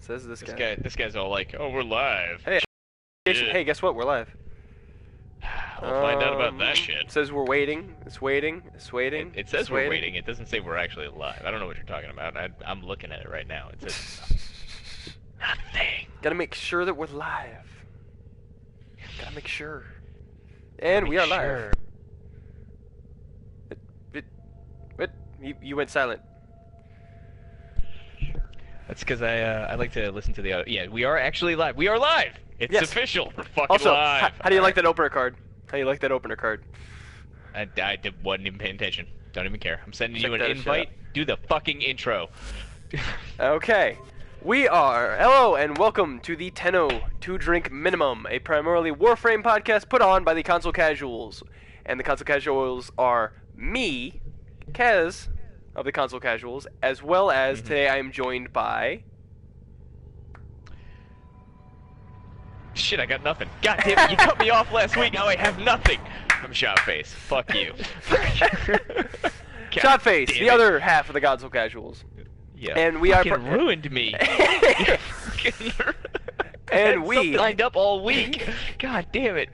Says this guy. This guy's all like, "Oh, we're live." Hey, Yeah. hey, guess what? We're live. We'll find out about that shit. It says we're waiting. It's waiting. It's waiting. It says we're waiting. It doesn't say we're actually live. I don't know what you're talking about. I'm looking at it right now. It says nothing. Gotta make sure that we're live. Gotta make sure. And we are live. What? You went silent. That's because I like to listen to the audio. Yeah, we are actually live. We are live. It's official. We're fucking also, live. How do you like that opener card? How do you like that opener card? I wasn't even paying attention. Don't even care. I'm sending you an that invite. Do the fucking intro. Okay. We are. Hello and welcome to the Tenno 2-Drink Minimum, a primarily Warframe podcast put on by the Console Casuals. And the Console Casuals are me, Cazz, of the Console Casuals, as well as today I am joined by... Shit, I got nothing. God damn it, you cut me off last week, now I have nothing. I'm ShotFace. Fuck you. ShotFace, the other half of the Console Casuals. Yeah. And we are ruined me. And we lined up all week. God damn it.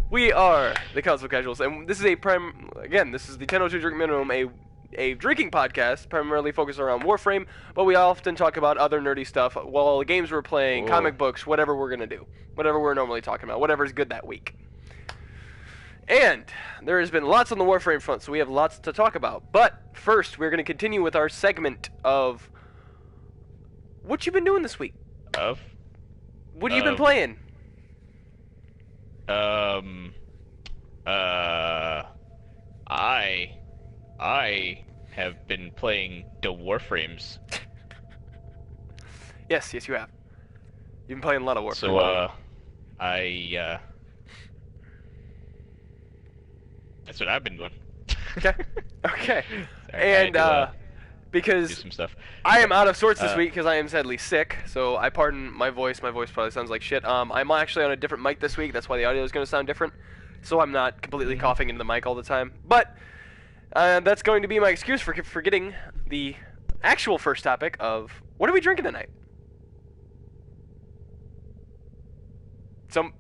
We are the Console Casuals, and this is this is the Tenno 2-Drink Minimum, a drinking podcast primarily focused around Warframe, but we often talk about other nerdy stuff, well, the games we're playing, comic books, whatever we're gonna do, whatever we're normally talking about, whatever's good that week. And there has been lots on the Warframe front, so we have lots to talk about. But first, we're gonna continue with our segment of what you been doing this week. What have you been playing? I have been playing the Warframes. Yes, you have. You've been playing a lot of Warframe. So, that's what I've been doing. Okay. Okay. Sorry, and, because do some stuff. I am out of sorts this week because I am sadly sick, so I pardon my voice. My voice probably sounds like shit. I'm actually on a different mic this week. That's why the audio is going to sound different. So I'm not completely coughing into the mic all the time. But that's going to be my excuse for forgetting the actual first topic of what are we drinking tonight? Sorry.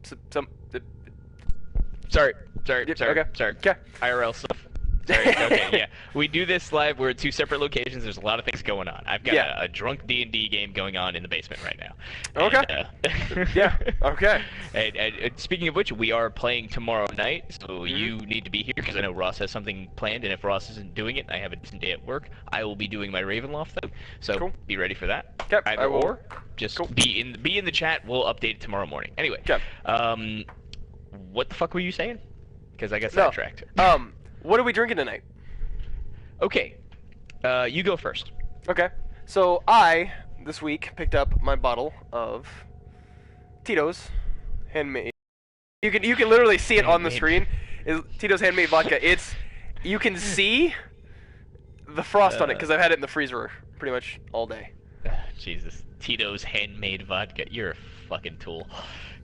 Okay. IRL stuff. Sorry. Okay, yeah. We do this live. We're at two separate locations. There's a lot of things going on. I've got a drunk D&D game going on in the basement right now. Okay. And, yeah. Okay. And speaking of which, we are playing tomorrow night, so you need to be here because I know Ross has something planned, and if Ross isn't doing it, I have a decent day at work. I will be doing my Ravenloft though, so be ready for that. Yep, Either or, just be in the chat. We'll update it tomorrow morning. Anyway, what the fuck were you saying? Because I got sidetracked. What are we drinking tonight? Okay, you go first. Okay, so I, this week, picked up my bottle of Tito's handmade. You can literally see it on the screen. Tito's handmade vodka. You can see the frost on it because I've had it in the freezer pretty much all day. Jesus, Tito's handmade vodka. You're a fucking tool.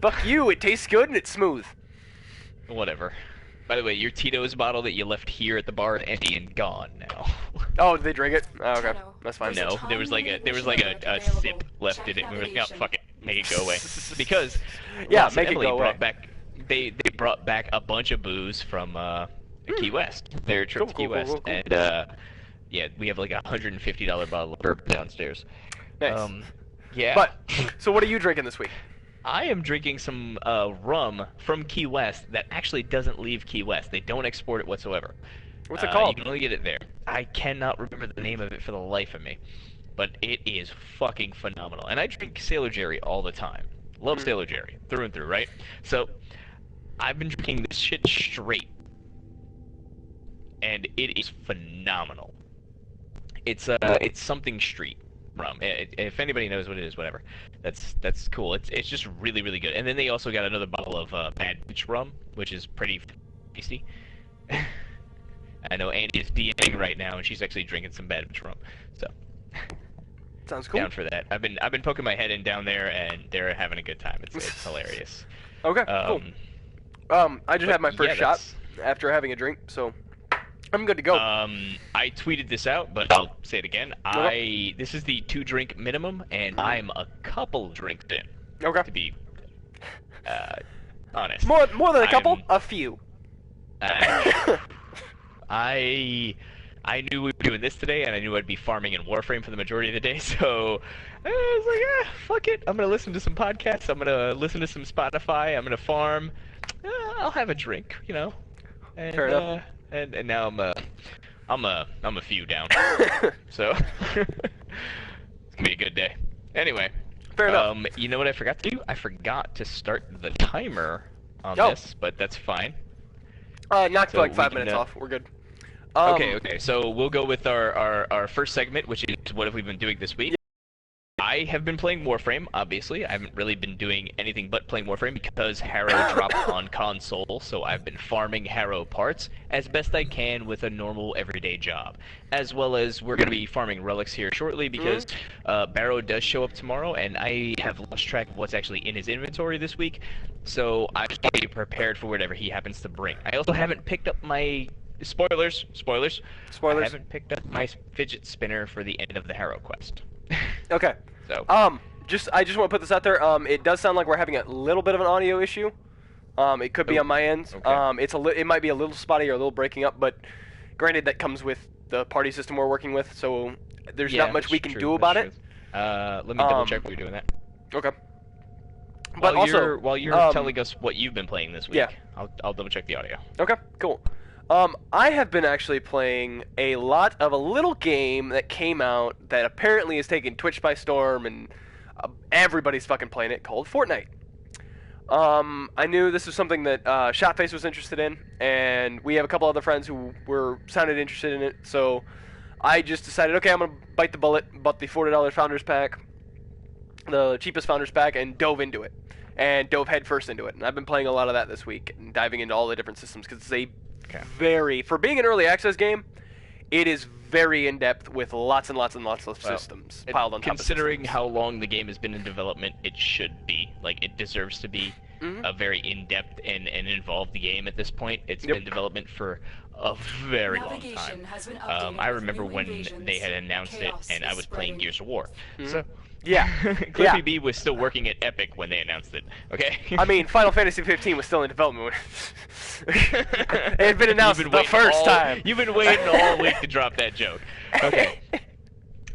Fuck you, it tastes good and it's smooth. Whatever. By the way, your Tito's bottle that you left here at the bar is empty and gone now. Oh, did they drink it? Oh, okay, that's fine. No, there was like a sip left in it. We were like, oh, fuck it, make it go away. Because Ross and Emily brought back they brought back a bunch of booze from Key West. Their trip to Key West, and yeah, we have like a $150 bottle of bourbon downstairs. Nice. Yeah. But so, what are you drinking this week? I am drinking some rum from Key West that actually doesn't leave Key West. They don't export it whatsoever. What's it called? You can only get it there. I cannot remember the name of it for the life of me, but it is fucking phenomenal. And I drink Sailor Jerry all the time. Love Sailor Jerry, through and through, right? So, I've been drinking this shit straight, and it is phenomenal. It's something street rum. If anybody knows what it is, whatever. That's cool. It's just really, really good. And then they also got another bottle of Bad Bitch rum, which is pretty tasty. I know Andy is DMing right now, and she's actually drinking some Bad Bitch rum. So sounds cool. Down for that. I've been poking my head in down there, and they're having a good time. It's hilarious. Okay, cool. I just had my first shot after having a drink, so I'm good to go. I tweeted this out, but I'll say it again. This is the 2-drink minimum, and I'm a couple drinks in. Okay. To be honest. More than a couple? A few. I knew we were doing this today, and I knew I'd be farming in Warframe for the majority of the day, so I was like, fuck it. I'm gonna listen to some podcasts. I'm gonna listen to some Spotify. I'm gonna farm. I'll have a drink, you know. And, fair enough. And now I'm a few down. So it's gonna be a good day. Anyway. Fair enough. You know what I forgot to do? I forgot to start the timer on this, but that's fine. Knock like 5 minutes off. We're good. Okay. So we'll go with our first segment, which is what have we been doing this week. I have been playing Warframe, obviously. I haven't really been doing anything but playing Warframe because Harrow dropped on console, so I've been farming Harrow parts as best I can with a normal everyday job. As well as we're going to be farming relics here shortly because Barrow does show up tomorrow, and I have lost track of what's actually in his inventory this week, so I should be prepared for whatever he happens to bring. I also haven't picked up my... Spoilers. I haven't picked up my fidget spinner for the end of the Harrow quest. Okay. So. I just want to put this out there. It does sound like we're having a little bit of an audio issue. It could be on my end. Okay. It might be a little spotty or a little breaking up, but granted that comes with the party system we're working with, so there's not much we can do about it. Let me double check while you're doing that. Okay. But while you're telling us what you've been playing this week, I'll double check the audio. Okay, cool. I have been actually playing a lot of a little game that came out that apparently has taken Twitch by storm, and everybody's fucking playing it, called Fortnite. I knew this was something that ShotFace was interested in, and we have a couple other friends who sounded interested in it, so I just decided, okay, I'm going to bite the bullet, bought the $40 Founders Pack, the cheapest Founders Pack, and dove into it. And dove headfirst into it. And I've been playing a lot of that this week, and diving into all the different systems, because it's a for being an early access game, it is very in-depth with lots and lots and lots of systems piled on top of systems. Considering how long the game has been in development, it should be. Like, it deserves to be a very in-depth and involved game at this point. It's been in development for a very long time. I remember when they had announced it, and I was playing Gears of War. So... Yeah. Cliffy B was still working at Epic when they announced it. Okay. I mean, Final Fantasy 15 was still in development. It had been announced the first time. You've been waiting all week to drop that joke. Okay.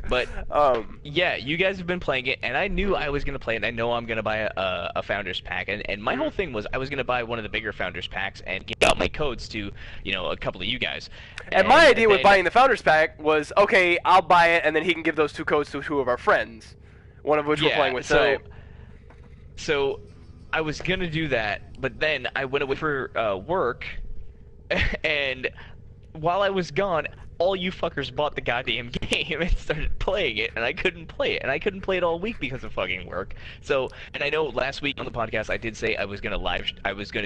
But yeah, you guys have been playing it, and I knew I was gonna play it. And I know I'm gonna buy a Founders Pack, and my whole thing was I was gonna buy one of the bigger Founders Packs and give out my codes to a couple of you guys. And my idea with buying the Founders Pack was, okay, I'll buy it, and then he can give those 2 codes to 2 of our friends. One of which we're playing with tonight. So I was gonna do that, but then I went away for work, and while I was gone, all you fuckers bought the goddamn game and started playing it, and I couldn't play it, and I couldn't play it all week because of fucking work. So, and I know last week on the podcast I did say I was gonna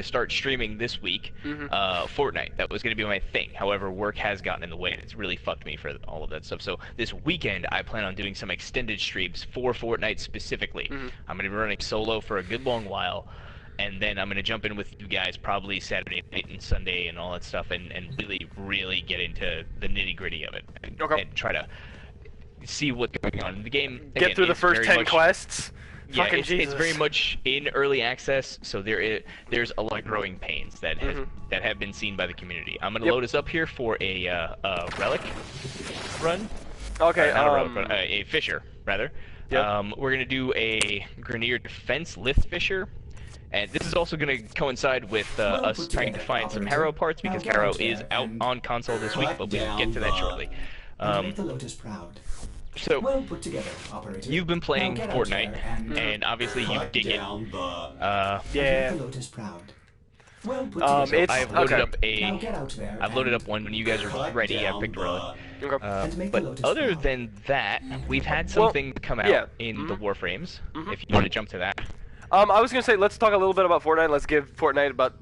start streaming this week, Fortnite. That was gonna be my thing. However, work has gotten in the way, and it's really fucked me for all of that stuff. So this weekend I plan on doing some extended streams for Fortnite specifically. I'm gonna be running solo for a good long while. And then I'm going to jump in with you guys probably Saturday night and Sunday and all that stuff and really get into the nitty-gritty of it. And try to see what's going on in the game. Get through the first 10 quests? Yeah, it's very much in early access, so there's a lot of growing pains that have been seen by the community. I'm going to load us up here for a relic run. Okay. Not a relic run, a Fisher, rather. Yep. We're going to do a Grineer Defense Lith Fisher. And this is also going to coincide with us trying to find some Harrow parts, because Harrow is out on console this week, but we'll get to that shortly. So, you've been playing Fortnite, and obviously you dig it. I've loaded up one when you guys are ready. I picked a relic. But other than that, we've had something come out in the Warframes, if you want to jump to that. I was going to say, let's talk a little bit about Fortnite. Let's give Fortnite about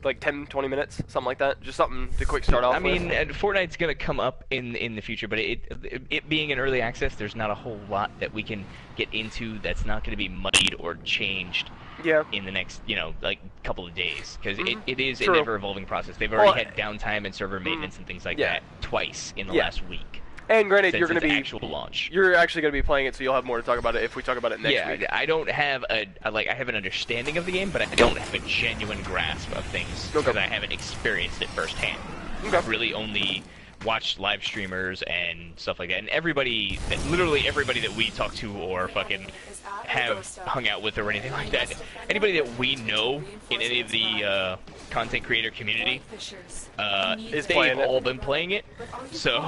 like 10, 20 minutes, something like that. Just something to quick start off I mean, with. and Fortnite's gonna come up in the future, but it being in early access, there's not a whole lot that we can get into that's not gonna be muddied or changed. Yeah. In the next, like couple of days, because it is True. an ever-evolving process. They've already had downtime and server maintenance and things like that twice in the last week. And granted, Since you're going to be actual launch. You're actually going to be playing it, so you'll have more to talk about it if we talk about it next week. Yeah, I don't have I have an understanding of the game, but I don't have a genuine grasp of things because I haven't experienced it firsthand. Okay. I've really only watched live streamers and stuff like that, and literally everybody that we talk to or fucking have hung out with or anything like that, anybody that we know in any of the content creator community, they've all been playing it, so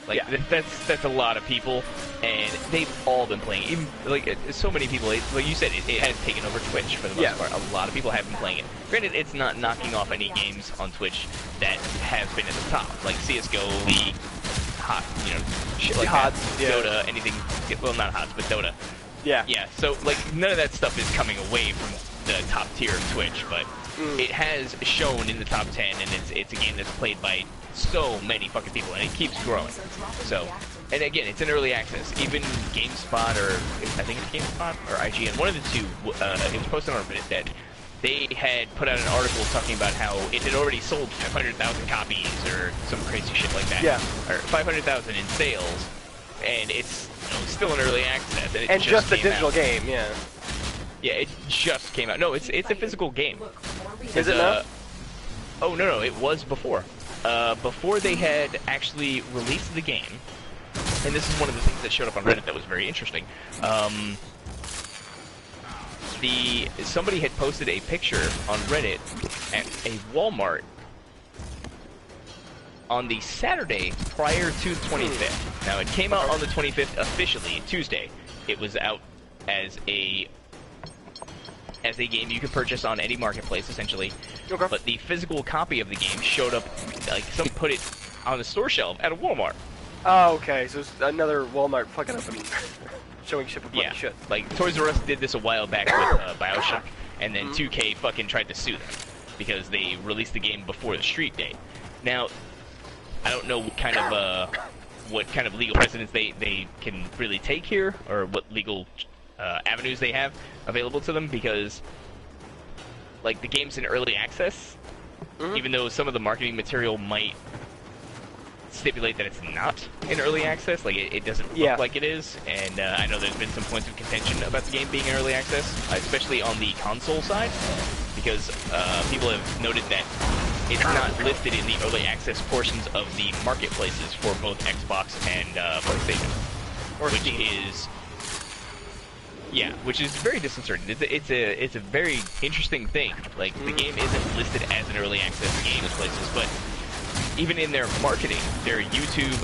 like that's a lot of people, and they've all been playing it. Even, like so many people, like you said, it has taken over Twitch for the most part. A lot of people have been playing it. Granted, it's not knocking off any games on Twitch that have been at the top, like CS:GO, League, HOT, shit like that. Dota, anything. Well, not HOTS, but Dota. Yeah. So like none of that stuff is coming away from the top tier of Twitch, but it has shown in the top 10, and it's a game that's played by so many fucking people, and it keeps growing. So, and again, it's in early access. Even GameSpot, or I think it's GameSpot or IGN, one of the two, it was posted on Reddit that they had put out an article talking about how it had already sold 500,000 copies or some crazy shit like that. Yeah. Or 500,000 in sales, and it's still in early access. And just a digital game, yeah. Yeah, it just came out. No, it's a physical game. Is it not? Oh, no, it was before. Before they had actually released the game, and this is one of the things that showed up on Reddit that was very interesting. Somebody had posted a picture on Reddit at a Walmart on the Saturday prior to the 25th. Now, it came out on the 25th officially, Tuesday. It was out as a game you could purchase on any marketplace, essentially. Okay. But the physical copy of the game showed up, like somebody put it on the store shelf at a Walmart. Oh, okay. So it's another Walmart fucking up and showing shit with shit. Like Toys R Us did this a while back with BioShock, and then 2K fucking tried to sue them because they released the game before the street date. Now, I don't know what kind of legal precedents they can really take here, or what legal avenues they have available to them, because like the game's in early access, even though some of the marketing material might stipulate that it's not in early access, like it doesn't look like it is, and I know there's been some points of contention about the game being in early access, especially on the console side, because people have noted that it's not listed in the early access portions of the marketplaces for both Xbox and PlayStation, which is very disconcerting. It's a very interesting thing. Like the game isn't listed as an early access game in places, but even in their marketing, their YouTube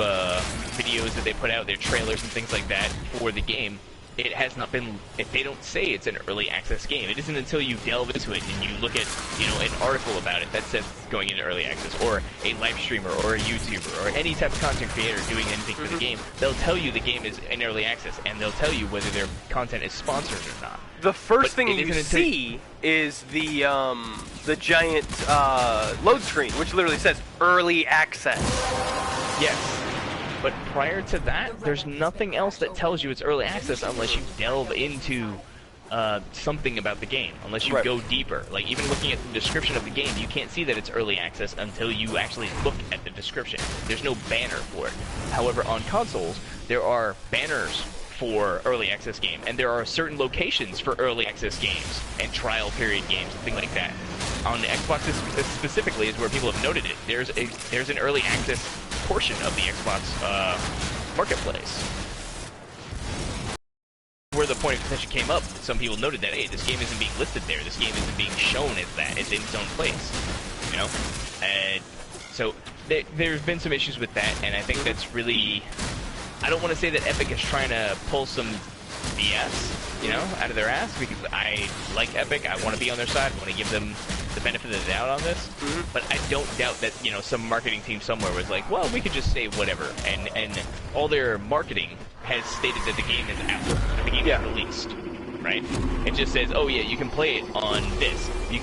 videos that they put out, their trailers and things like that for the game, it has not been. If they don't say it's an early access game, it isn't until you delve into it and you look at an article about it that says it's going into early access, or a live streamer or a YouTuber or any type of content creator doing anything for the game. They'll tell you the game is in early access, and they'll tell you whether their content is sponsored or not. The first thing you see is the giant load screen, which literally says early access. Yes. But prior to that, there's nothing else that tells you it's early access unless you delve into something about the game, unless you go deeper. Like, even looking at the description of the game, you can't see that it's early access until you actually look at the description. There's no banner for it. However, on consoles, there are banners for early access game, and there are certain locations for early access games and trial period games and things like that. On the Xbox specifically is where people have noted it. There's an early access portion of the Xbox marketplace. Where the point of contention came up, some people noted that, hey, this game isn't being listed there. This game isn't being shown as that. It's in its own place, And so there's been some issues with that, and I think that's really. I don't want to say that Epic is trying to pull some BS, out of their ass, because I like Epic. I want to be on their side. I want to give them the benefit of the doubt on this. But I don't doubt that, some marketing team somewhere was like, well, we could just say whatever. And all their marketing has stated that the game is out. The game is released. right? It just says, oh yeah, you can play it on this. You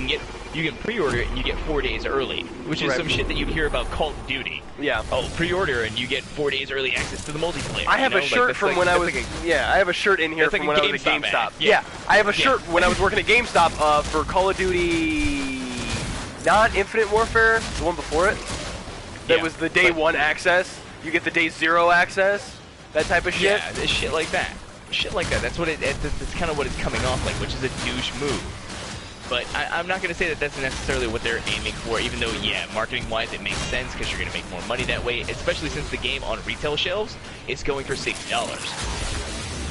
can pre-order it and you get 4 days early, which is some shit that you hear about Call of Duty. Yeah. Oh, pre-order and you get 4 days early access to the multiplayer. I have a shirt from when I was I have a shirt in here from when I was at GameStop. Yeah, I have a shirt when I was working at GameStop for Call of Duty, not Infinite Warfare, the one before it. That was the day 1 access. You get the day 0 access. That type of shit. Yeah, shit like that. Shit like that. That's what that's kind of what it's coming off like, which is a douche move. But I'm not going to say that that's necessarily what they're aiming for, even though, yeah, marketing-wise it makes sense because you're going to make more money that way, especially since the game on retail shelves is going for $60.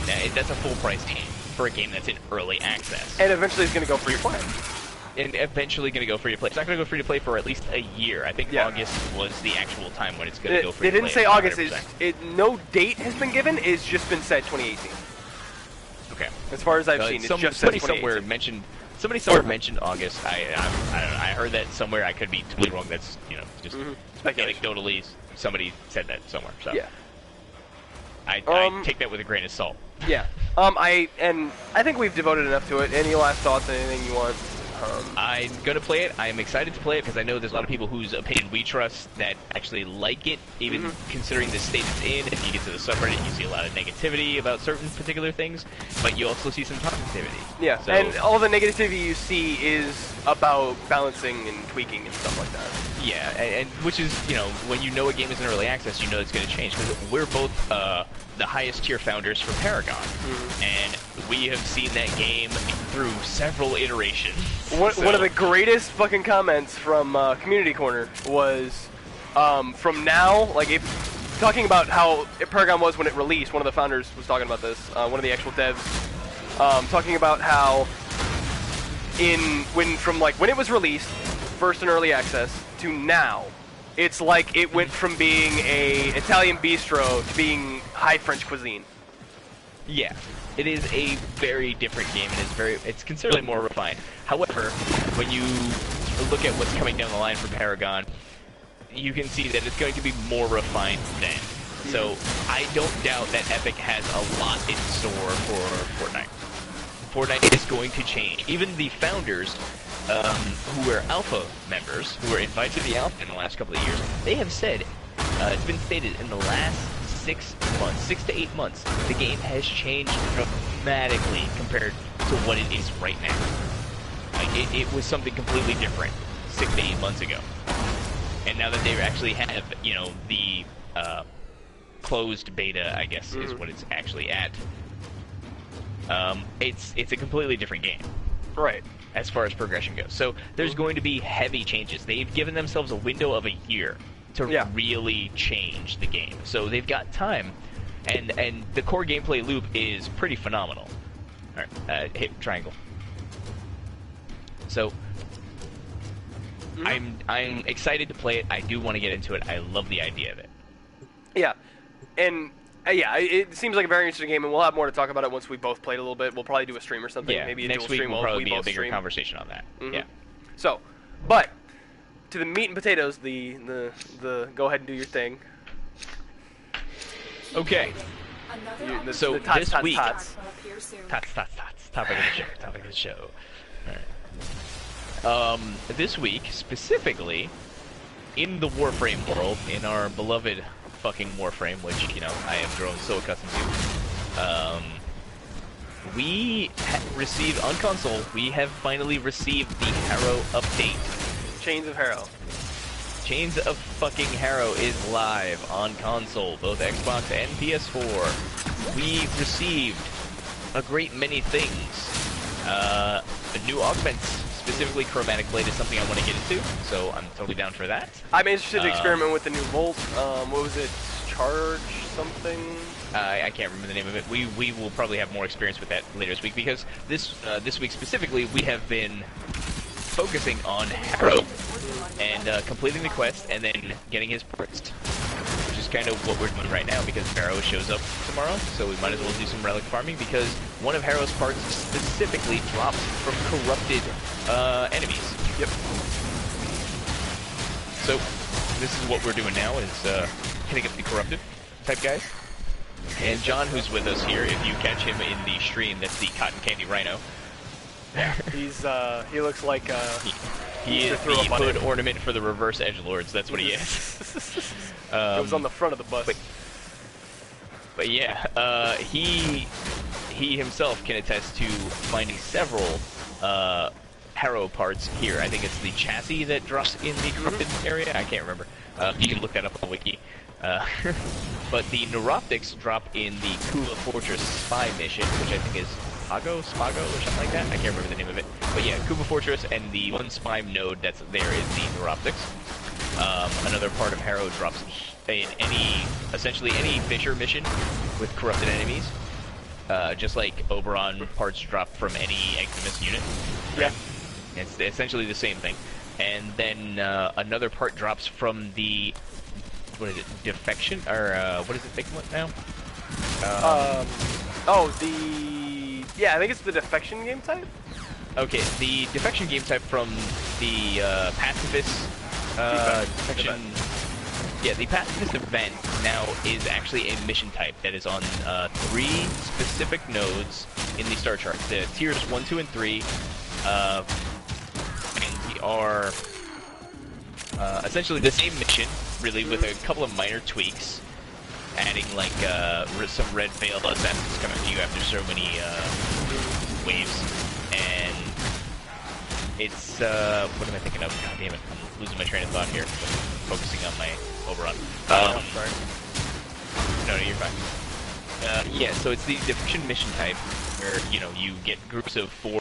Now, that's a full-price game for a game that's in early access. And eventually it's going to go free to play. And eventually going to go free to play. It's not going to go free to play for at least a year. I think August was the actual time when it's going to go free to play. They didn't say August. No date has been given. It's just been said 2018. Okay. As far as I've seen, it's just said 2018. Somebody somewhere mentioned August. I don't know. I heard that somewhere. I could be totally wrong. That's just anecdotally somebody said that somewhere. So yeah. I take that with a grain of salt. Yeah. I think we've devoted enough to it. Any last thoughts? Anything you want? I'm gonna play it. I'm excited to play it because I know there's a lot of people whose opinion we trust that actually like it, even considering the state it's in. If you get to the subreddit, you see a lot of negativity about certain particular things, but you also see some positivity. Yeah, so, and all the negativity you see is about balancing and tweaking and stuff like that. Yeah, and which is, when you know a game is in early access, you know it's going to change because we're both the highest tier founders for Paragon, and we have seen that game through several iterations. One of the greatest fucking comments from Community Corner was from now, like talking about how Paragon was when it released. One of the founders was talking about this. One of the actual devs talking about how when it was released, first in early access, to now, it's like it went from being a Italian bistro to being high French cuisine. Yeah, it is a very different game, and it's considerably more refined. However, when you look at what's coming down the line for Paragon, you can see that it's going to be more refined then. So I don't doubt that Epic has a lot in store for Fortnite. Fortnite is going to change. Even the founders, who were alpha members, who were invited to the alpha in the last couple of years, they have said, it's been stated in the last 6 to 8 months, the game has changed dramatically compared to what it is right now. Like, it was something completely different 6 to 8 months ago. And now that they actually have, the closed beta, I guess, is what it's actually at, it's a completely different game. Right. As far as progression goes. So there's going to be heavy changes. They've given themselves a window of a year to really change the game. So they've got time. And the core gameplay loop is pretty phenomenal. Alright, hit triangle. So I'm excited to play it. I do want to get into it. I love the idea of it. Yeah. And it seems like a very interesting game, and we'll have more to talk about it once we both played a little bit. We'll probably do a stream or something. Yeah, maybe a next dual week stream. will probably be a bigger stream. conversation on that. Yeah. So, but to the meat and potatoes, the go ahead and do your thing. Okay. So this week, topic of the show. All right. This week specifically, in the Warframe world, in our beloved fucking Warframe, which, I have grown so accustomed to. We received, on console, we have finally received the Harrow update. Chains of Harrow. Chains of fucking Harrow is live on console, both Xbox and PS4. We received a great many things. New augments, specifically Chromatic Blade, is something I want to get into, so I'm totally down for that. I'm interested to experiment with the new Volt. What was it? Charge something? I can't remember the name of it. We will probably have more experience with that later this week, because this week specifically we have been focusing on Harrow and completing the quest and then getting his parts, which is kind of what we're doing right now because Harrow shows up tomorrow, so we might as well do some relic farming because one of Harrow's parts specifically drops from corrupted enemies. Yep. So this is what we're doing now, is hitting up the corrupted type guys. And John, who's with us here, if you catch him in the stream, that's the Cotton Candy Rhino. He looks like he is the hood ornament for the reverse edgelords. That's what he is. It was on the front of the bus. But yeah, he himself can attest to finding several Harrow parts here. I think it's the chassis that drops in the corrupted area. I can't remember. You can look that up on Wiki. But the Neuroptics drop in the Kuva Fortress spy mission, which I think is Spago or something like that. I can't remember the name of it. But yeah, Kuva Fortress and the one spy node that's there is the Neuroptics. Another part of Harrow drops in essentially any Fissure mission with corrupted enemies. Just like Oberon parts drop from any Eximus unit. Yeah. It's essentially the same thing. And then another part drops from the, what is it, defection? Or what is it thinking now? Yeah, I think it's the defection game type? Okay, the defection game type from the pacifist defection. Yeah, the pacifist event now is actually a mission type that is on 3 specific nodes in the star chart. The tiers 1, 2, and 3, and we are essentially the same mission, really, with a couple of minor tweaks, adding like some red veil assassins coming to you after so many waves, and it's what am I thinking of? God damn it, I'm losing my train of thought here. Focusing on my Oberon. Sorry. No, you're fine. Yeah, so it's the defection mission type, where, you know, you get groups of 4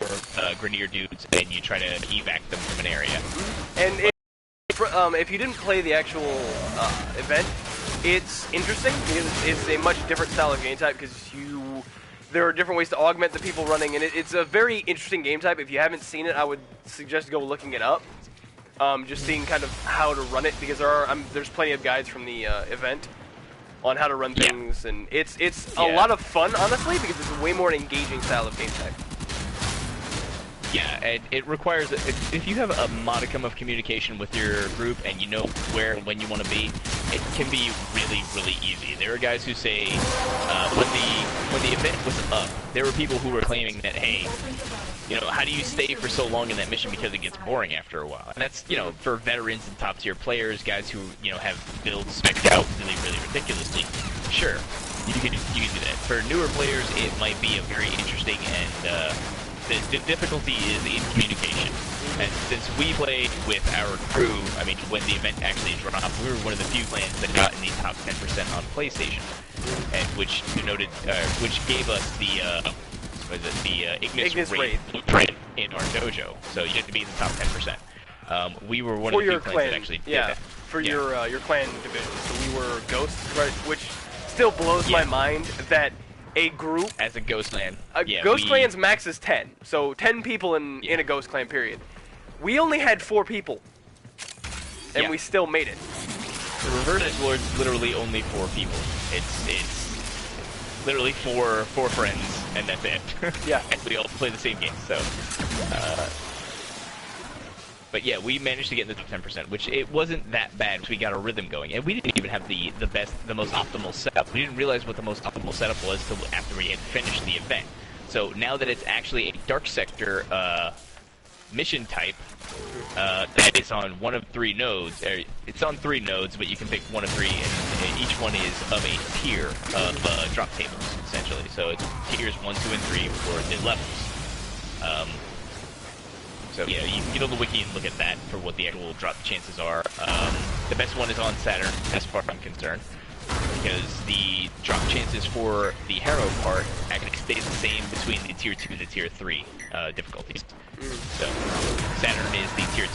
Grenadier dudes, and you try to evac them from an area. And if you didn't play the actual event, it's interesting, because it's a much different style of game type, because there are different ways to augment the people running, and it's a very interesting game type. If you haven't seen it, I would suggest go looking it up. Just seeing kind of how to run it, because there's plenty of guides from the event on how to run things, and it's a lot of fun, honestly, because it's a way more engaging style of game type. Yeah, and it requires, if you have a modicum of communication with your group and you know where and when you want to be, it can be really, really easy. There are guys who say, when the event was up, there were people who were claiming that, hey, you know, how do you stay for so long in that mission because it gets boring after a while? And that's, you know, for veterans and top tier players, guys who, you know, have builds spec'd out really, really ridiculously. Sure, you can do that. For newer players, it might be a very interesting, and the difficulty is in communication. And since we played with our crew, I mean, when the event actually dropped, we were one of the few clans that got in the top 10% on PlayStation, and which gave us the Ignis Raid blueprint in our dojo. So you have to be in the top 10%. We were one of the few clans that actually did that. For your clan division. So we were ghosts, right? Which still blows my mind that a group as a ghost clan. Ghost clan's max is 10. So 10 people in a ghost clan period. We only had 4 people, and we still made it. The reverse edgelord's literally only 4 people. It's literally 4 friends, and that's it. Yeah. And we all play the same game. So, but yeah, we managed to get in the top 10%, which it wasn't that bad because we got a rhythm going, and we didn't even have the most optimal setup. We didn't realize what the most optimal setup was till after we had finished the event. So now that it's actually a dark sector mission type that is on one of 3 nodes. It's on 3 nodes, but you can pick one of 3, and each one is of a tier of drop tables, essentially. So it's tiers 1, 2, and 3 for the levels. So yeah, you can get on the wiki and look at that for what the actual drop chances are. The best one is on Saturn, as far as I'm concerned, because the drop chances for the Harrow part actually stays the same between the tier 2 and the tier 3 difficulties. So Saturn is the tier 2,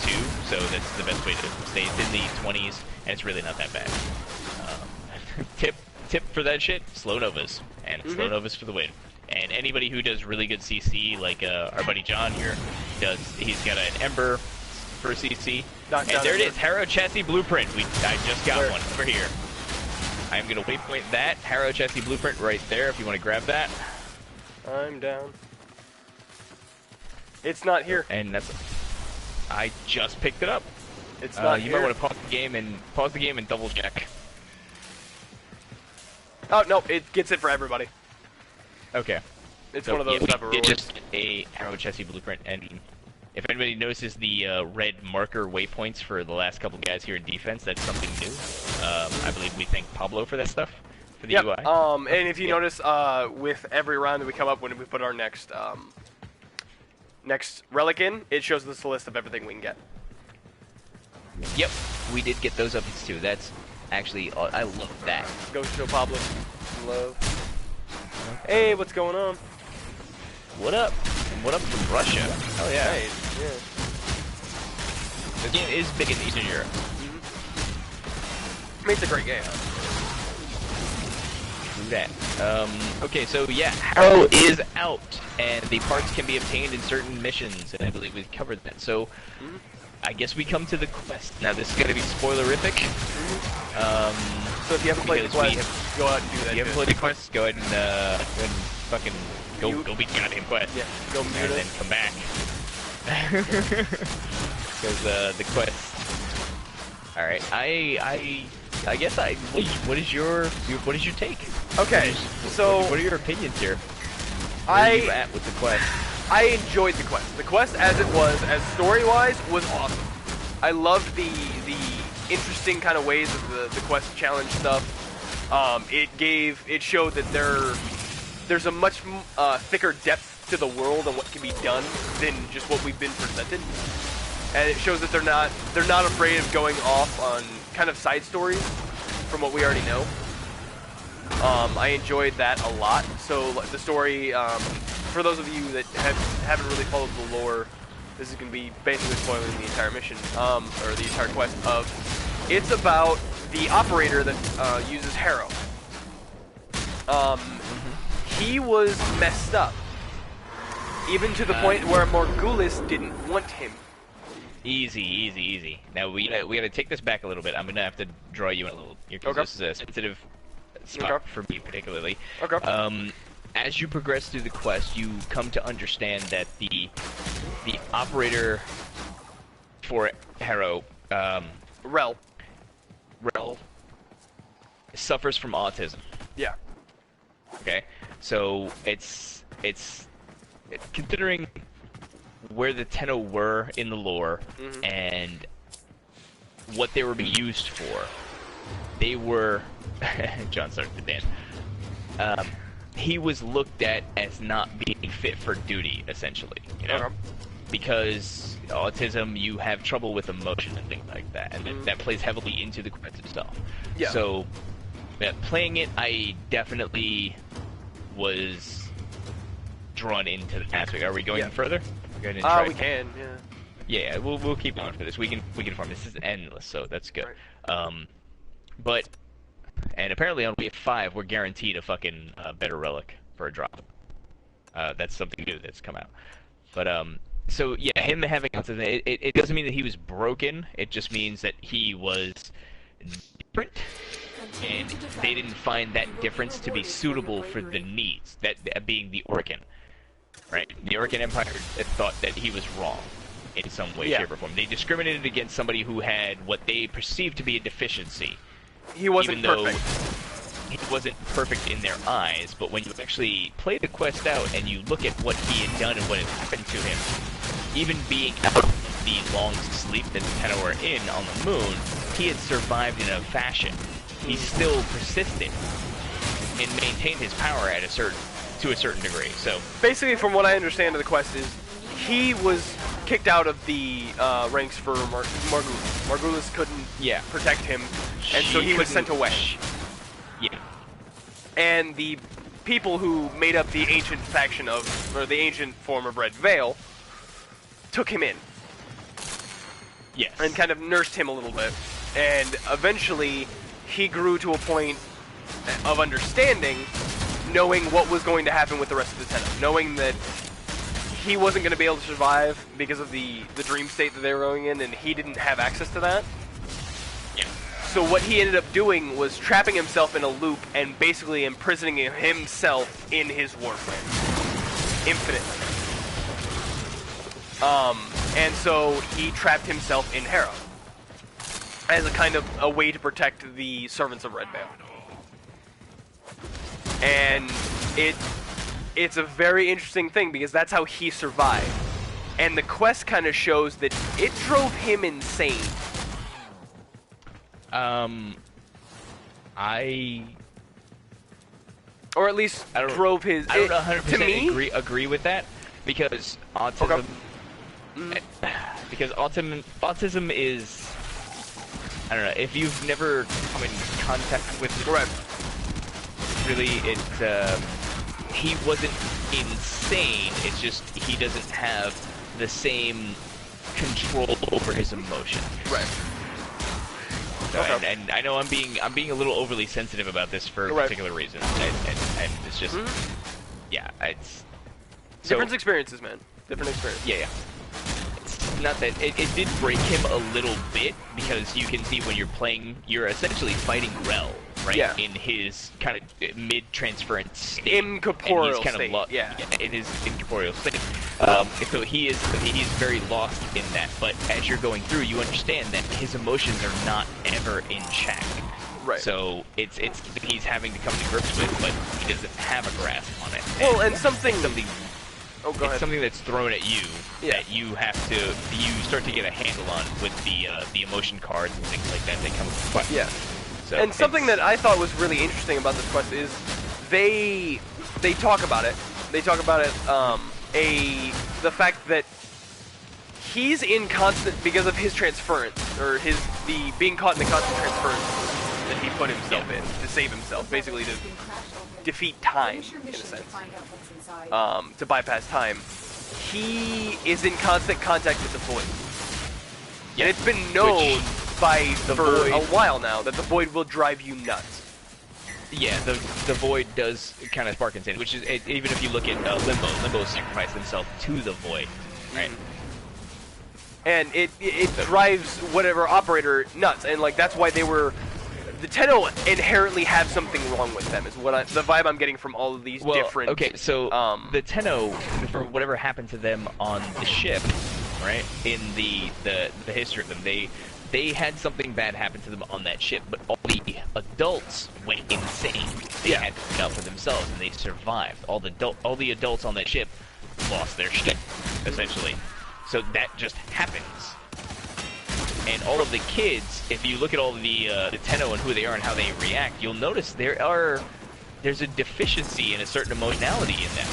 so that's the best way to stay. It's in the 20s, and it's really not that bad. Tip for that shit: slow novas, and slow novas for the win. And anybody who does really good CC, like our buddy John here does, he's got an Ember for CC. And there it is, Harrow Chassis Blueprint. I just got one over here. I'm gonna waypoint that Harrow Chassis Blueprint right there if you want to grab that. I'm down. It's not here. And that's. I just picked it up. It's not you here. might want to pause the game and double check. Oh no, it gets it for everybody. Okay. It's So, one of those type of it's rewards. just a Arrow chassis blueprint, and if anybody notices the red marker waypoints for the last couple guys here in defense, that's something new. I believe we thank Pablo for that stuff, for the Yep. UI. And if you notice, with every round that we come up, when we put our next relic in, it shows us a list of everything we can get. Yep, we did get those updates too. That's actually, I love that. Go show Pablo some love. Hey, what's going on? What up? And what up from Russia? Oh yeah. Hey, yeah. The game is big in Eastern Europe. I mean, it's a great game. True that. Okay, so yeah, Harrow is out, and the parts can be obtained in certain missions, and I believe we've covered that. So, I guess we come to the quest. Now, this is going to be spoilerific. So if you haven't played the quest, go out and do that. If you haven't played the quest, go ahead and fucking go beat the goddamn quest. Yeah, go mute and it. then come back. Because the quest. All right, I guess what is your take? Okay, so what are your opinions here? Where I are you at with the quest? I enjoyed the quest. The quest, as it was, as story-wise, was awesome. I loved the interesting kind of ways of the quest challenge stuff. It showed that there's a much thicker depth to the world and what can be done than just what we've been presented. And it shows that they're not afraid of going off on kind of side stories from what we already know. I enjoyed that a lot. So the story, for those of you that haven't really followed the lore, this is going to be basically spoiling the entire mission, or the entire quest of. It's about the operator that uses Harrow. He was messed up, even to the point where Morgulis didn't want him. Easy. Now we gotta take this back a little bit. I'm gonna have to draw you in a little here because this is a sensitive spot for me particularly. Okay. As you progress through the quest, you come to understand that the operator for Harrow, Rel, suffers from autism. Yeah. Okay, so it's considering where the Tenno were in the lore and what they were being used for. They were John started to dance. He was looked at as not being fit for duty, essentially. You know, because autism, you have trouble with emotion and things like that, and that plays heavily into the quest itself. Yeah. So, playing it, I definitely was drawn into the aspect. Are we going further? Go ahead and try. We can. Yeah. Yeah, we'll keep going for this. We can farm. This is endless, so that's good. But apparently on wave 5 we're guaranteed a fucking better relic for a drop. That's something new that's come out. But so yeah, him having autism, it doesn't mean that he was broken. It just means that he was different, and they didn't find that difference to be suitable for the needs. That being the Orcan. Right, the Orcan Empire thought that he was wrong in some way, shape, or form. They discriminated against somebody who had what they perceived to be a deficiency. He wasn't perfect. He wasn't perfect in their eyes, but when you actually play the quest out and you look at what he had done and what had happened to him, even being out of the long sleep that the Tenno were in on the moon, he had survived in a fashion. He still persisted and maintained his power at to a certain degree. So basically, from what I understand of the quest, is he was kicked out of the ranks for Morgulis. Morgulis couldn't protect him, and so he was sent away. Yeah. And the people who made up the ancient faction or the ancient form of Red Veil, took him in. Yes. And kind of nursed him a little bit. And eventually, he grew to a point of understanding, knowing what was going to happen with the rest of the Tenno, knowing that he wasn't going to be able to survive because of the dream state that they were going in, and he didn't have access to that. Yeah. So what he ended up doing was trapping himself in a loop and basically imprisoning himself in his warframe. Infinitely. And so he trapped himself in Harrow as a kind of a way to protect the servants of Red Veil. and it's a very interesting thing because that's how he survived. And the quest kind of shows that it drove him insane. Or at least drove his... I don't 100% to me, agree with that, because autism... Okay. Because autism is... I don't know, if you've never come in contact with it... Right. Really, he wasn't insane, it's just he doesn't have the same control over his emotions. Right. Okay. And I know I'm being a little overly sensitive about this for particular reasons, and it's just, yeah, it's... Different experiences, man. Different experiences. Yeah. It's not that... It did break him a little bit, because you can see when you're playing, you're essentially fighting Rel, right? Yeah. In his kind of mid-transference state. Incorporeal state, yeah. In his incorporeal state. So he's very lost in that, but as you're going through, you understand that his emotions are not ever in check. Right. So it's he's having to come to grips with, but he doesn't have a grasp on it. Well, and something... Oh, go ahead. Something that's thrown at you that you start to get a handle on with the emotion cards and things like that. They come with the quest. Yeah. So and something that I thought was really interesting about this quest is they talk about it. They talk about it. The fact that he's in constant, because of his transference, or the being caught in the constant transference that he put himself in to save himself, basically to defeat time in a sense. To bypass time, he is in constant contact with the void. Yeah. And it's been known for a while now that the void will drive you nuts. Yeah, the void does kind of spark insanity, which is, even if you look at Limbo sacrificed himself to the void, right? And it drives whatever operator nuts, and like that's why the Tenno inherently have something wrong with them, is the vibe I'm getting from all of these different... Okay, so the Tenno, for whatever happened to them on the ship, right, in the history of them, they had something bad happen to them on that ship, but all the adults went insane. They had to look out for themselves, and they survived. All the adults on that ship lost their shit, essentially. So that just happens. And all of the kids, if you look at all the Tenno and who they are and how they react, you'll notice there's a deficiency in a certain emotionality in them.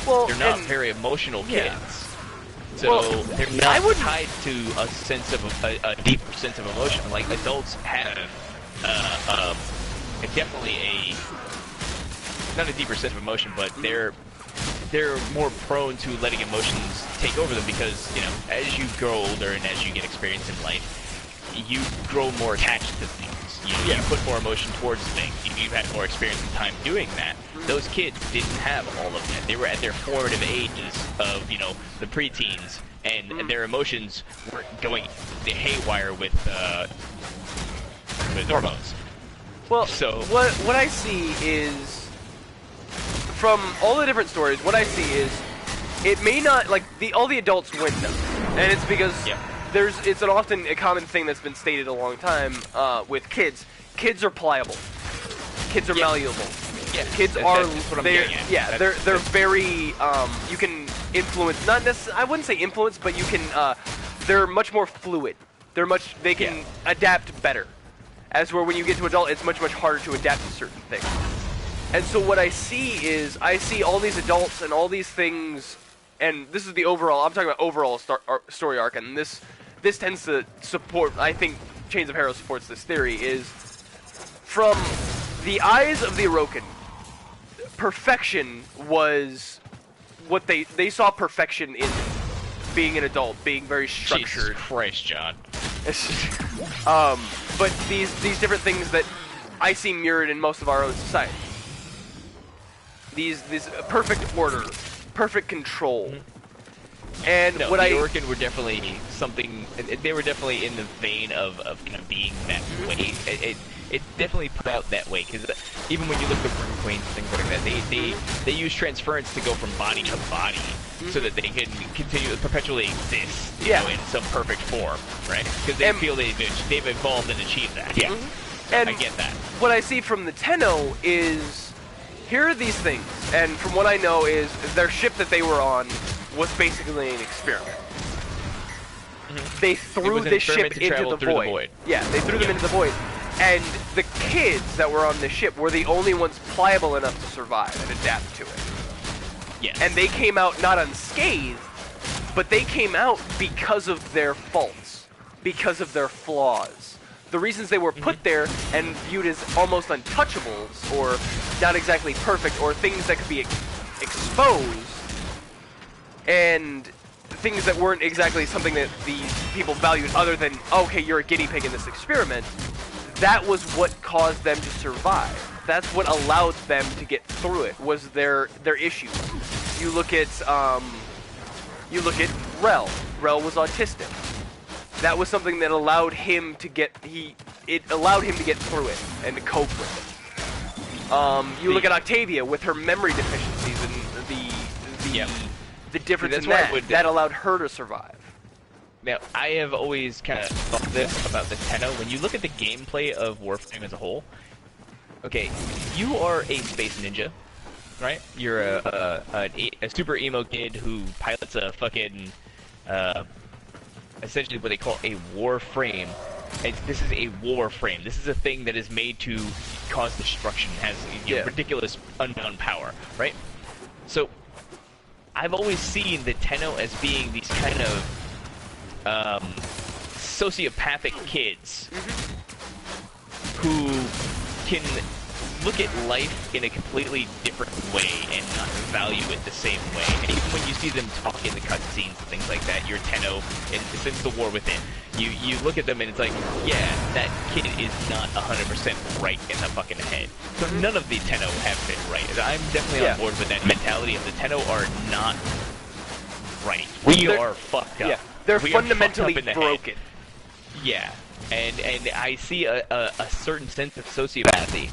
Well, they're not very emotional kids. So they're not tied to a sense of a deeper sense of emotion. Like adults have definitely not a deeper sense of emotion, but they're more prone to letting emotions take over them because, you know, as you grow older and as you get experience in life, you grow more attached to things. You put more emotion towards things. You've had more experience and time doing that. Those kids didn't have all of that. They were at their formative ages of, you know, the preteens, and their emotions were going haywire with hormones. Well, so what I see is, from all the different stories, what I see is, it may not, like, all the adults win them, and it's because it's often a common thing that's been stated a long time with kids. Kids are pliable. Kids are malleable. Yeah, kids are. They're very. You can influence. Not necessarily. I wouldn't say influence, but you can. They're much more fluid. They can adapt better. As where when you get to adult, it's much harder to adapt to certain things. And so what I see is, I see all these adults and all these things, and this is the overall. I'm talking about overall story arc, and this tends to support. I think Chains of Harrow supports this theory. Is from the eyes of the Orokin, perfection was what they saw perfection in being an adult, being very structured. Jesus Christ, John. But these different things that I see mirrored in most of our own society. These perfect order, perfect control. And no, the Orokin were definitely something. They were definitely in the vein of kind of being that way. It definitely put out that way, because even when you look at Burning Queens and things like that, they use transference to go from body to body, so that they can continue to perpetually exist, you know, in some perfect form, right? Because they feel they've evolved and achieved that. Yeah, and I get that. What I see from the Tenno is here are these things, and from what I know is their ship that they were on was basically an experiment. They threw this ship into the void. Yeah, they threw them into the void. And the kids that were on the ship were the only ones pliable enough to survive and adapt to it. Yes. And they came out not unscathed, but they came out because of their faults, because of their flaws. The reasons they were put there and viewed as almost untouchables, or not exactly perfect, or things that could be exposed, and things that weren't exactly something that these people valued other than, okay, you're a guinea pig in this experiment, that was what caused them to survive. That's what allowed them to get through it, was their issues. You look at Rel. Rel was autistic. That was something that allowed him to get through it and to cope with it. You look at Octavia with her memory deficiencies and the difference in that allowed her to survive. Now, I have always kind of thought this about the Tenno. When you look at the gameplay of Warframe as a whole, okay, you are a space ninja, right? You're a super emo kid who pilots a fucking, essentially what they call a Warframe. And this is a Warframe. This is a thing that is made to cause destruction, has ridiculous unbound power, right? So, I've always seen the Tenno as being these kind of sociopathic kids who can look at life in a completely different way and not value it the same way. And even when you see them talk in the cutscenes and things like that, your Tenno, and since the War Within, you look at them and it's like, yeah, that kid is not 100% right in the fucking head. So none of the Tenno have been right. I'm definitely on board with that mentality of the Tenno are not right. They're fucked up. Yeah. They're fundamentally broken. Yeah, and I see a certain sense of sociopathy.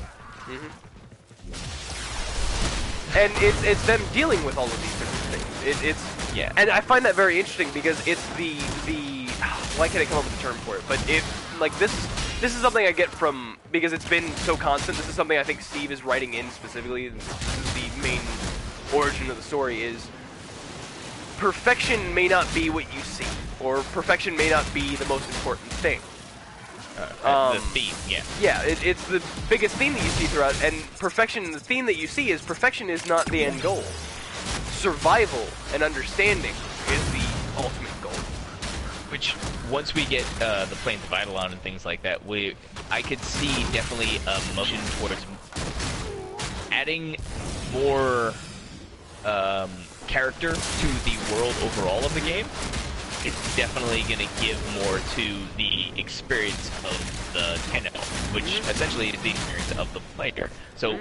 And it's them dealing with all of these different things. And I find that very interesting because it's the why can't I come up with a term for it? But this is something I get from, because it's been so constant. This is something I think Steve is writing in specifically. This is the main origin of the story is. Perfection may not be what you see, or perfection may not be the most important thing. The theme, Yeah, it's the biggest theme that you see throughout, and perfection, the theme that you see is perfection is not the end goal. Survival and understanding is the ultimate goal. Which, once we get the planes of Eidolon and things like that, I could see definitely a motion towards adding more character to the world overall of the game. It's definitely going to give more to the experience of the Tenno, which essentially is the experience of the player. So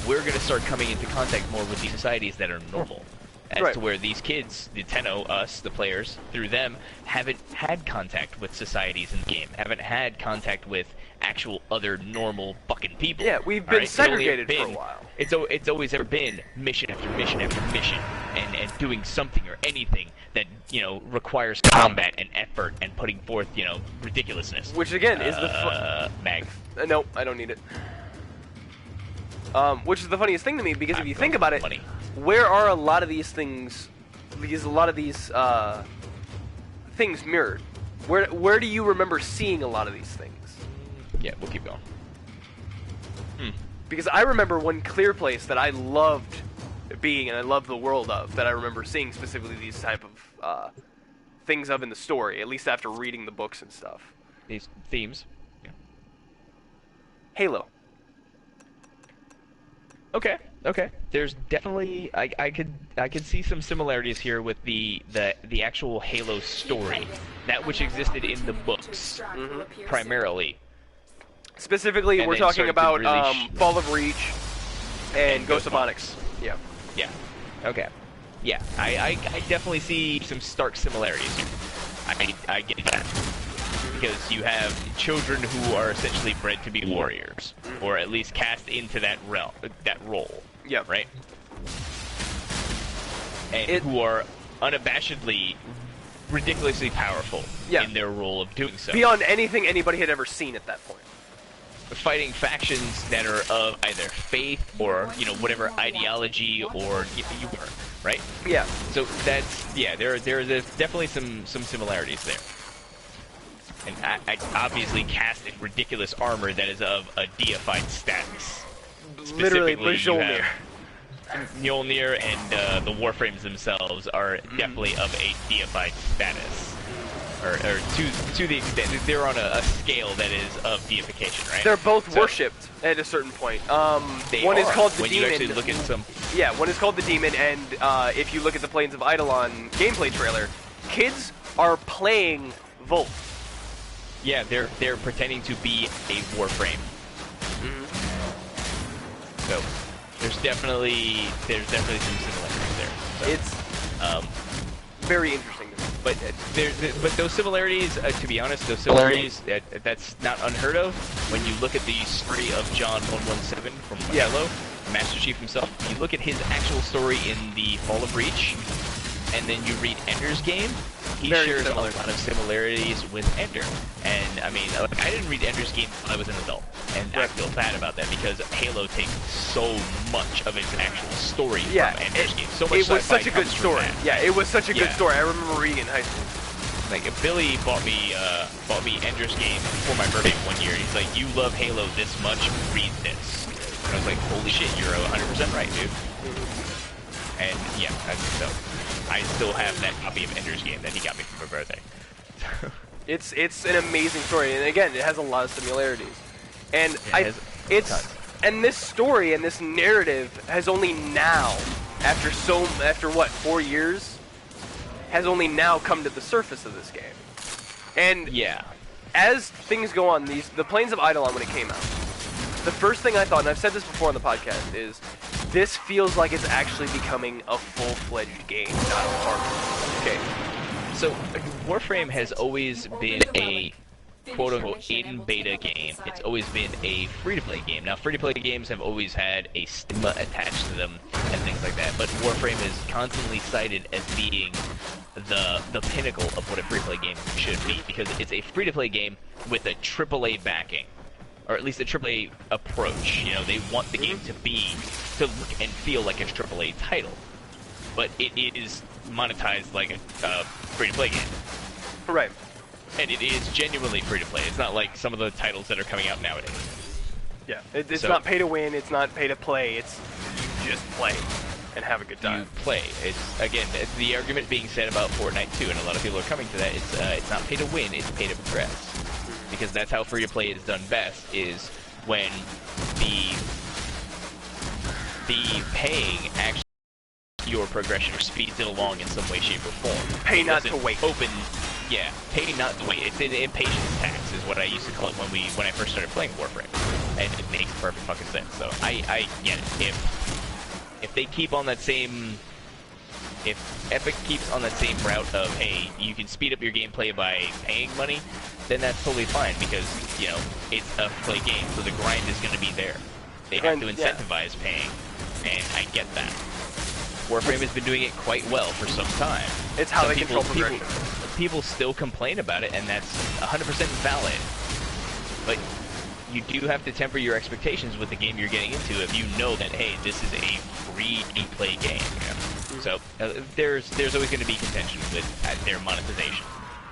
we're going to start coming into contact more with these societies that are normal. As to where these kids, the Tenno, us, the players, through them, haven't had contact with societies in the game, haven't had contact with actual other normal fucking people. Yeah, we've been segregated for a while. It's always ever been mission after mission after mission, and doing something or anything that, requires combat and effort and putting forth, ridiculousness. Which again is the mag. No, I don't need it. Which is the funniest thing to me, because if you think about it, where are a lot of these things? Because a lot of these things mirrored. Where do you remember seeing a lot of these things? Yeah, we'll keep going. Because I remember one clear place that I loved being, and I love the world of, that I remember seeing specifically these type of things of in the story, at least after reading the books and stuff. These themes. Yeah. Halo. Okay. There's definitely I could see some similarities here with the actual Halo story, that which existed in the books primarily. Specifically, and we're talking about Fall of Reach and Ghost of Onyx. Yeah. Yeah. Okay. Yeah, I definitely see some stark similarities here. I get that. Because you have children who are essentially bred to be warriors, or at least cast into that role. Yeah. Right? And who are unabashedly, ridiculously powerful in their role of doing so. Beyond anything anybody had ever seen at that point. fighting factions that are of either faith or, you know, whatever ideology or you were, right? Yeah. So that's, yeah, there's definitely some similarities there. And I obviously cast in ridiculous armor that is of a deified status. Literally, Mjolnir. Mjolnir and the Warframes themselves are definitely of a deified status. Or to the extent that they're on a scale that is of deification, right? They're both worshipped at a certain point. One is called the when Demon. You actually look at some. Yeah, one is called the Demon, and if you look at the Plains of Eidolon gameplay trailer, kids are playing Volt. Yeah, they're pretending to be a Warframe. So there's definitely some similarities there. So, it's very interesting. But but those similarities, to be honest, those similarities that's not unheard of. When you look at the story of John 117 from Halo, Master Chief himself, you look at his actual story in the Fall of Reach, and then you read Ender's Game. He shares a lot of similarities with Ender. And I mean, like, I didn't read Ender's Game when I was an adult, and I feel bad about that because Halo takes so much of its actual story from Ender's Game. So much it was such a good story. Yeah, it was such a good story. I remember reading it in high school. Like, Billy bought me Ender's Game for my birthday one year. He's like, "You love Halo this much? Read this." And I was like, "Holy shit, you're 100% right, dude." And yeah, so I still have that copy of Ender's Game that he got me for my birthday. It's an amazing story, and again, it has a lot of similarities. And and this story and this narrative has only now, after what, 4 years, has only now come to the surface of this game. And as things go on, the Plains of Eidolon, when it came out, the first thing I thought, and I've said this before on the podcast, is this feels like it's actually becoming a full-fledged game, not a part. Okay. So, Warframe has always been a quote-unquote in-beta game. It's always been a free-to-play game. Now, free-to-play games have always had a stigma attached to them and things like that, but Warframe is constantly cited as being the pinnacle of what a free-to-play game should be, because it's a free-to-play game with a AAA backing. Or at least a AAA approach. You know, they want the game to look and feel like a AAA title, but it is monetized like a free-to-play game. Right. And it is genuinely free-to-play. It's not like some of the titles that are coming out nowadays. Yeah, it's not pay to win. It's not pay to play. It's you just play and have a good time. You play. It's again the argument being said about Fortnite too, and a lot of people are coming to that. It's not pay to win. It's pay to progress. Because that's how free-to-play is done best, is when the paying actually your progression or speeds it along in some way, shape, or form. Pay not to wait. Pay not to wait. It's an impatience tax, is what I used to call it when I first started playing Warframe, and it makes perfect fucking sense. So I get it. If they keep on that same. If Epic keeps on that same route of, hey, you can speed up your gameplay by paying money, then that's totally fine, because, you know, it's a play game, so the grind is going to be there. They have to incentivize paying, and I get that. Warframe has been doing it quite well for some time. It's how they control progression. People still complain about it, and that's 100% valid. But you do have to temper your expectations with the game you're getting into if you know that, hey, this is a free-to-play game. You know? So there's always going to be contention with their monetization.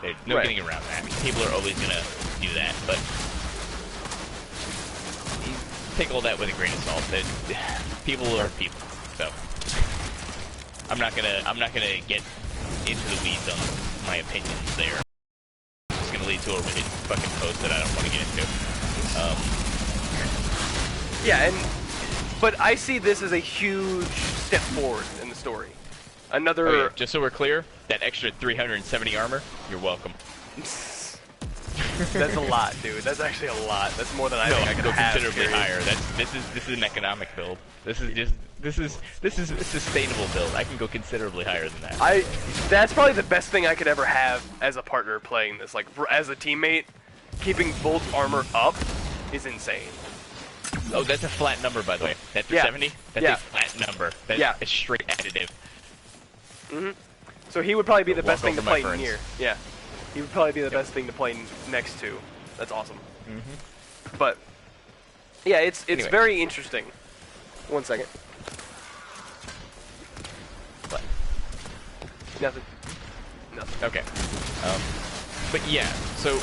There's no getting around that. I mean, people are always going to do that, but you take all that with a grain of salt. That people are people. So I'm not gonna get into the weeds on my opinions there. It's gonna lead to a really fucking post that I don't want to get into. But I see this as a huge step forward in the story. Another. Oh, yeah. Just so we're clear, that extra 370 armor, you're welcome. That's a lot, dude. That's actually a lot. That's more than I think I could go have. Considerably higher. This is an economic build. This is a sustainable build. I can go considerably higher than that. That's probably the best thing I could ever have as a partner playing this. Like as a teammate, keeping Volt's armor up is insane. Oh, that's a flat number, by the way. That's 70. That's a flat number. That's it's straight additive. So he would probably be the best thing to play near. Yeah. He would probably be the best thing to play next to. That's awesome. But Yeah, it's Anyway. very interesting. 1 second. What? Nothing. Nothing. Okay. But yeah, so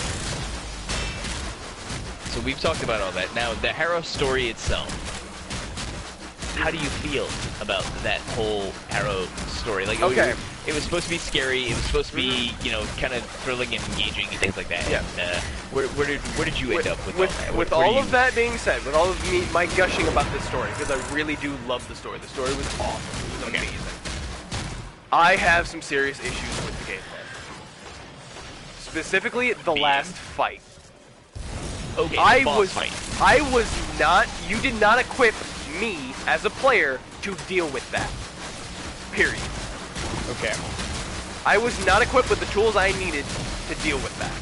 we've talked about all that. Now, the Harrow story itself. How do you feel about that whole Harrow story? Like, okay. It was supposed to be scary. It was supposed to be, you know, kind of thrilling and engaging and things like that. Yeah. And, where did you end up with all that? With all of that being said, with all of my gushing about this story, because I really do love the story. The story was awesome. It was amazing. I have some serious issues with the gameplay. Specifically, the last fight. Okay, I was not. You did not equip me as a player to deal with that. Period. Okay. I was not equipped with the tools I needed to deal with that.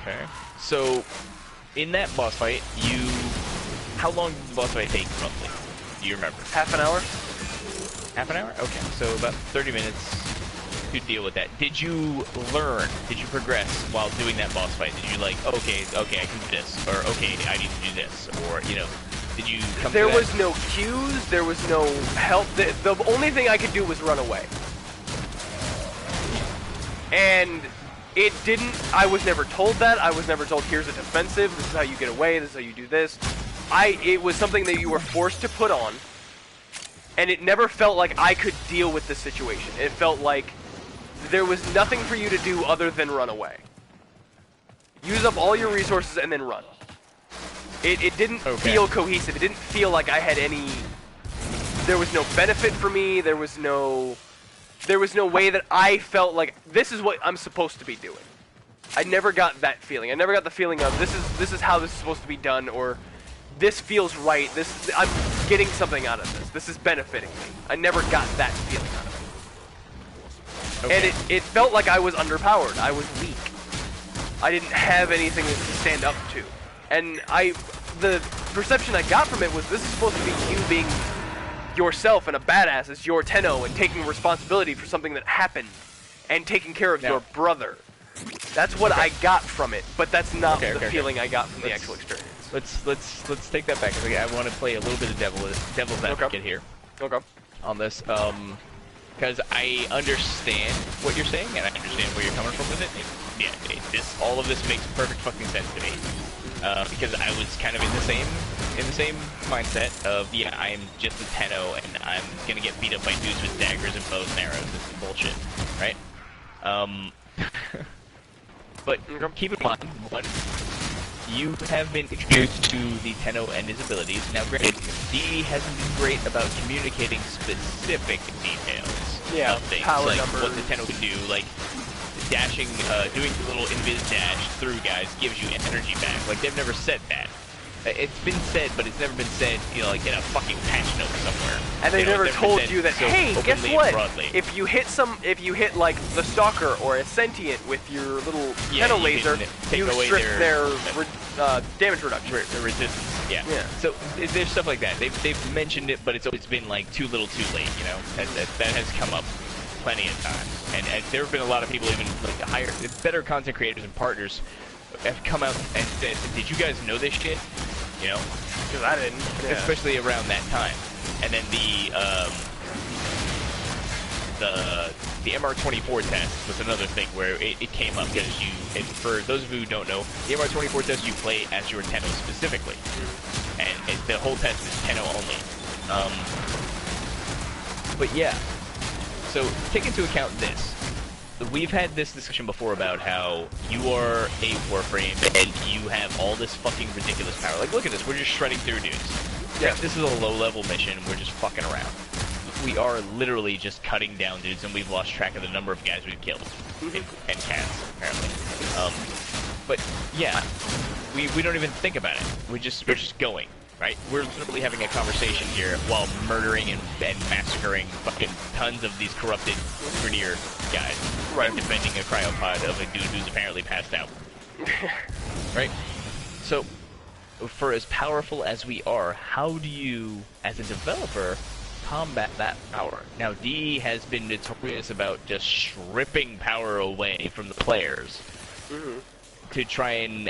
Okay. So, in that boss fight, how long did the boss fight take, roughly? Do you remember? Half an hour? Half an hour? Okay, so about 30 minutes to deal with that. Did you learn? Did you progress while doing that boss fight? Did you like, okay, I can do this, or okay, I need to do this, or you know, did you come? There to that? was no cues. There was no help. The only thing I could do was run away, and it didn't. I was never told that. I was never told, here's a defensive. This is how you get away. This is how you do this. It was something that you were forced to put on. And it never felt like I could deal with the situation. It felt like there was nothing for you to do other than run away. Use up all your resources and then run. It didn't feel cohesive. It didn't feel like I had any... There was no benefit for me. There was no way that I felt like this is what I'm supposed to be doing. I never got that feeling. I never got the feeling of this is how this is supposed to be done, or this feels right. I'm getting something out of this. This is benefiting me. I never got that feeling out of it. Okay. And it felt like I was underpowered. I was weak. I didn't have anything to stand up to. And the perception I got from it was this is supposed to be you being yourself and a badass as your Tenno and taking responsibility for something that happened and taking care of your brother. That's what I got from it, but that's not the feeling I got from the actual experience. Let's take that back. I want to play a little bit of devil's advocate here. Okay. On this, because I understand what you're saying and I understand where you're coming from with it. All of this makes perfect fucking sense to me. Because I was kind of in the same mindset of I am just a Tenno and I'm gonna get beat up by dudes with daggers and bows and arrows. This is bullshit, right? But keep in mind, you have been introduced to the Tenno and his abilities. Now, granted, D hasn't been great about communicating specific details of things, power like numbers. what the Tenno can do, like dashing, doing the little invis dash through guys gives you energy back. Like, they've never said that. It's been said, but it's never been said, like in a fucking patch note somewhere. And they never told you that, so hey, guess what? Broadly. If you hit like the Stalker or a Sentient with your little Tenno laser, you strip their damage reduction. The resistance, yeah. So there's stuff like that. They've mentioned it, but it's always been like too little too late, you know? That has come up plenty of times. And there have been a lot of people, even like better content creators and partners, have come out and said, did you guys know this shit? You know? Because I didn't. Yeah. Especially around that time. And then the MR24 test was another thing where it came up because and for those of you who don't know, the MR24 test you play as your Tenno specifically. And the whole test is Tenno only. But yeah. So take into account this. We've had this discussion before about how you are a Warframe and you have all this fucking ridiculous power. Like, look at this, we're just shredding through dudes. Yeah. This is a low-level mission, we're just fucking around. We are literally just cutting down dudes, and we've lost track of the number of guys we've killed. And cats, apparently. But, yeah, we don't even think about it. We're just going. Right? We're literally having a conversation here while murdering and massacring fucking tons of these corrupted Grenadier guys. Right. And defending a cryopod of a dude who's apparently passed out. Right? So, for as powerful as we are, how do you, as a developer, combat that power? Now, DE has been notorious about just stripping power away from the players. to try and,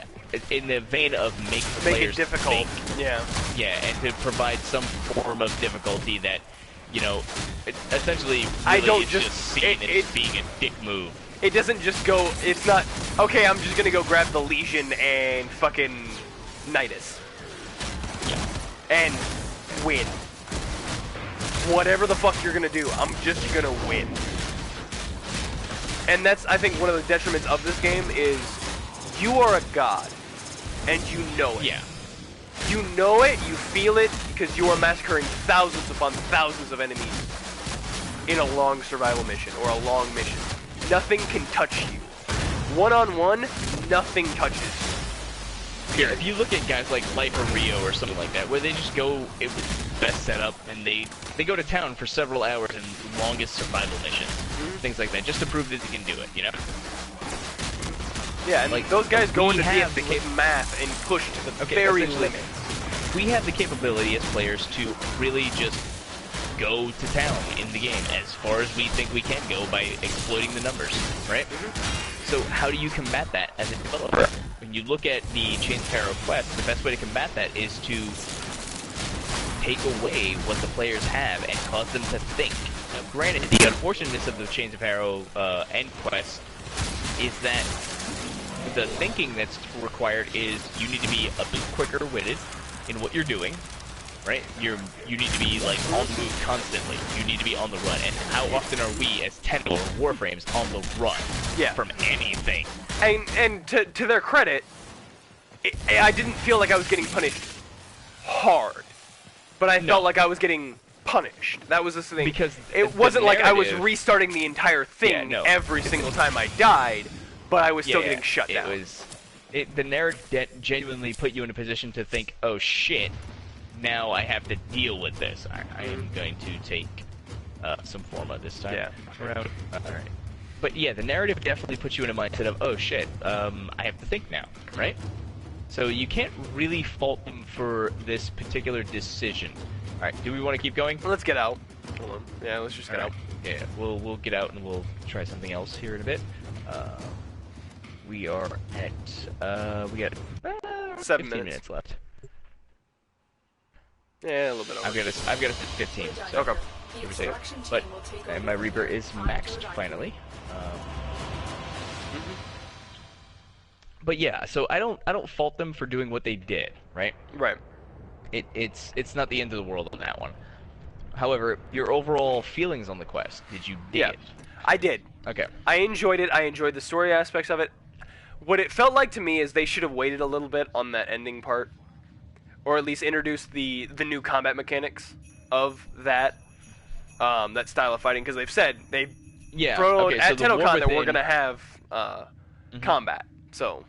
in the vein of make Make players it difficult. think, Yeah. and to provide some form of difficulty that, you know, essentially really I don't is just seen as being a dick move. It doesn't just go. It's not okay. I'm just gonna go grab the Legion and fucking Nidus and win. Whatever the fuck you're gonna do, I'm just gonna win. And that's, I think, one of the detriments of this game is you are a god, and you know it. Yeah. You know it, you feel it, because you are massacring thousands upon thousands of enemies in a long survival mission, or a long mission. Nothing can touch you. One-on-one, nothing touches. Yeah, if you look at guys like Life or Rio or something like that, where they just go with the best setup, and they go to town for several hours in longest survival missions, things like that, just to prove that they can do it, you know? Yeah, and like, those guys go we into have DS the with math and push to the Okay, very essentially, limit. We have the capability as players to really just go to town in the game as far as we think we can go by exploiting the numbers, right? So how do you combat that as a developer? When you look at the Chains of Harrow quest, the best way to combat that is to take away what the players have and cause them to think. Now, granted, the unfortunateness of the Chains of Harrow end quest is that the thinking that's required is you need to be a bit quicker witted in what you're doing, right? You need to be like on the move constantly. You need to be on the run. And how often are we as Tenno or Warframes on the run from anything? And to their credit, I didn't feel like I was getting punished hard, but I felt like I was getting punished. That was the thing. Because it wasn't like I was restarting the entire thing every single time I died, but I was still getting shut down. The narrative genuinely put you in a position to think, oh shit, now I have to deal with this. I am going to take some forma this time. Yeah. Alright. But yeah, the narrative definitely puts you in a mindset of, oh shit, I have to think now, right? So you can't really fault them for this particular decision. Alright, do we want to keep going? Let's get out. Hold on. Yeah, let's just get out. Yeah, we'll get out and we'll try something else here in a bit. We are at, we got 7 15 minutes left. Yeah, a little bit over. I've got a 15. So okay. But and my Reaper is maxed finally. But yeah, so I don't fault them for doing what they did, right? Right. It's not the end of the world on that one. However, your overall feelings on the quest, did you dig it? I did. Okay. I enjoyed it. I enjoyed the story aspects of it. What it felt like to me is they should have waited a little bit on that ending part, or at least introduced the new combat mechanics of that that style of fighting, because they've said at TennoCon that we're gonna have combat. So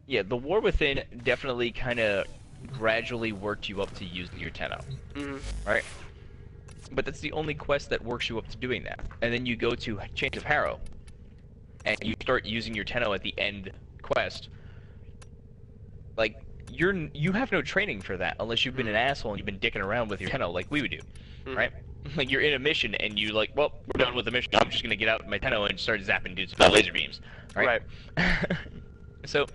yeah, the War Within definitely kind of gradually worked you up to using your Tenno, right? But that's the only quest that works you up to doing that. And then you go to Chains of Harrow, and you start using your Tenno at the end quest. Like, you have no training for that unless you've been an asshole and you've been dicking around with your Tenno like we would do, right? Like, you're in a mission and you like, well, we're done with the mission. I'm just gonna get out my Tenno and start zapping dudes with laser beams, right? So,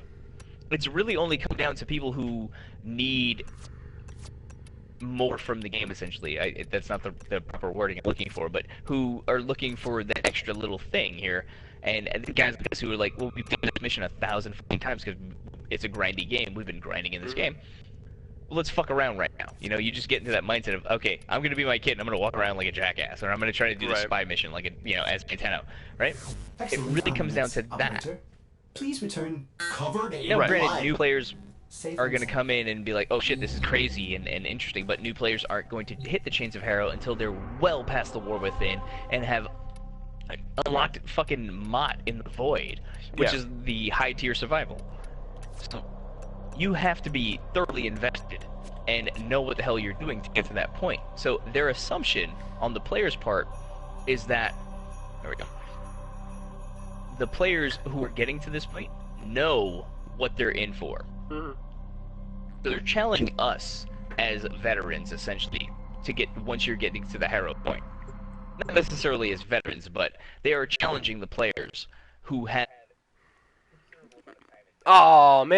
it's really only come down to people who need more from the game, essentially. That's not the proper wording I'm looking for, but who are looking for that extra little thing here. And the guys like us who are like, well, we've done this mission 1,000 fucking times because it's a grindy game. We've been grinding in this game. Well, let's fuck around right now. You know, you just get into that mindset of, okay, I'm gonna be my kid and I'm gonna walk around like a jackass, or I'm gonna try to do the spy mission like as my Tenno, right? Excellent. It really comes down to that. Please return covered and granted, new players are going to come in and be like, oh shit, this is crazy and interesting, but new players aren't going to hit the Chains of Harrow until they're well past the War Within and have unlocked fucking Mott in the Void, which is the high tier survival. So you have to be thoroughly invested and know what the hell you're doing to get to that point. So their assumption on the player's part is that, there we go, the players who are getting to this point know what they're in for. So they're challenging us as veterans, essentially, to get once you're getting to the Harrow point. Not necessarily as veterans, but they are challenging the players who have Oh man.